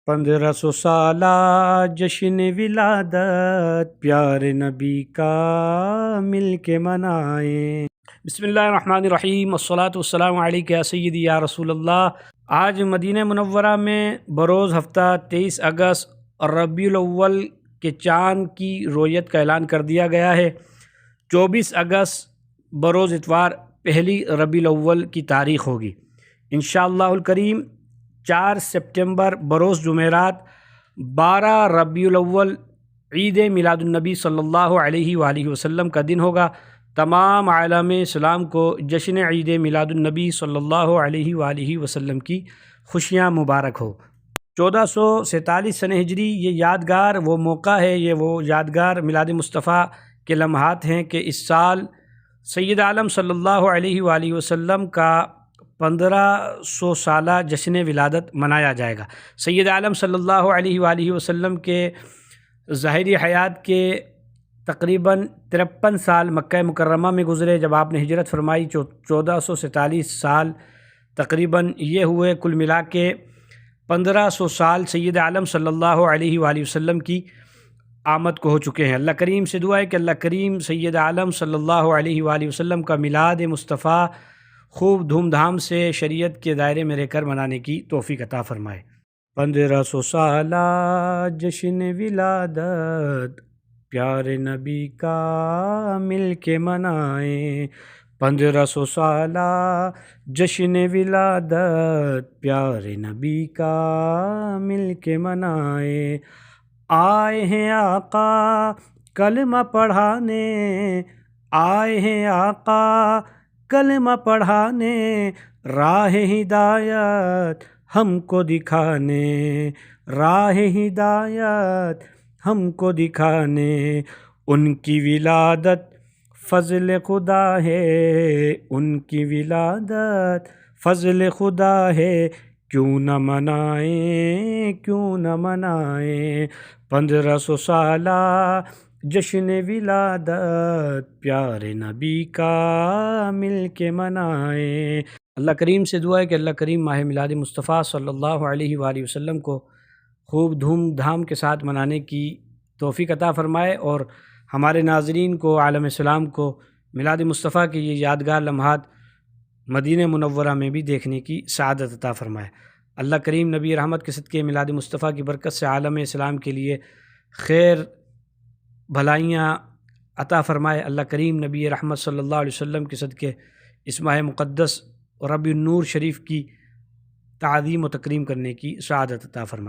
1500 سالہ جشن ولادت پیارے نبی کا مل کے منائیں۔ بسم اللہ الرحمن الرحیم، والصلاة والسلام علیک یا سیدی یا رسول اللہ۔ آج مدینہ منورہ میں بروز ہفتہ 23 اگست ربیع الاول کے چاند کی رویت کا اعلان کر دیا گیا ہے۔ 24 اگست بروز اتوار پہلی ربیع الاول کی تاریخ ہوگی انشاءاللہ الکریم۔ 4 سپٹمبر بروز جمعرات 12 ربیع الاول عید میلاد النبی صلی اللہ علیہ وآلہ وسلم کا دن ہوگا۔ تمام عالم اسلام کو جشن عید میلاد النبی صلی اللہ علیہ وآلہ وسلم کی خوشیاں مبارک ہو۔ 1447 سنہ ہجری یہ یادگار وہ موقع ہے، یہ وہ یادگار میلاد مصطفیٰ کے لمحات ہیں کہ اس سال سید عالم صلی اللہ علیہ وآلہ وسلم کا 1500 سالہ جشن ولادت منایا جائے گا۔ سید عالم صلی اللہ علیہ وآلہ وسلم کے ظاہری حیات کے تقریباً 53 سال مکہ مکرمہ میں گزرے جب آپ نے ہجرت فرمائی۔ 1447 سال تقریباً یہ ہوئے، کل ملا کے 1500 سال سید عالم صلی اللہ علیہ وآلہ وسلم کی آمد کو ہو چکے ہیں۔ اللہ کریم سے دعا ہے کہ اللہ کریم سید عالم صلی اللہ علیہ وآلہ وسلم کا میلاد مصطفیٰ خوب دھوم دھام سے شریعت کے دائرے میں رہ کر منانے کی توفیق عطا فرمائے۔ 1500 سالہ جشن ولادت پیارے نبی کا مل کے منائیں۔ 1500 سالہ جشن ولادت پیارے نبی کا مل کے منائیں۔ آئے ہیں آقا کلمہ پڑھانے، آئے ہیں آقا کلمہ پڑھانے، راہ ہدایت ہم کو دکھانے، راہ ہدایت ہم کو دکھانے۔ ان کی ولادت فضل خدا ہے، ان کی ولادت فضل خدا ہے، کیوں نہ منائیں، کیوں نہ منائیں۔ 1500 سالہ جشن ولادت پیارے نبی کا مل کے منائیں۔ اللہ کریم سے دعا ہے کہ اللہ کریم ماہ میلاد مصطفیٰ صلی اللہ علیہ وآلہ وسلم کو خوب دھوم دھام کے ساتھ منانے کی توفیق عطا فرمائے اور ہمارے ناظرین کو، عالم اسلام کو میلاد مصطفیٰ کے یہ یادگار لمحات مدینہ منورہ میں بھی دیکھنے کی سعادت عطا فرمائے۔ اللہ کریم نبی رحمت کے صدقے میلاد مصطفیٰ کی برکت سے عالم اسلام کے لیے خیر بھلائیاں عطا فرمائے۔ اللہ کریم نبی رحمت صلی اللہ علیہ وسلم کے صدقے اس ماہ مقدس ربیع النور شریف کی تعظیم و تکریم کرنے کی سعادت عطا فرمائے۔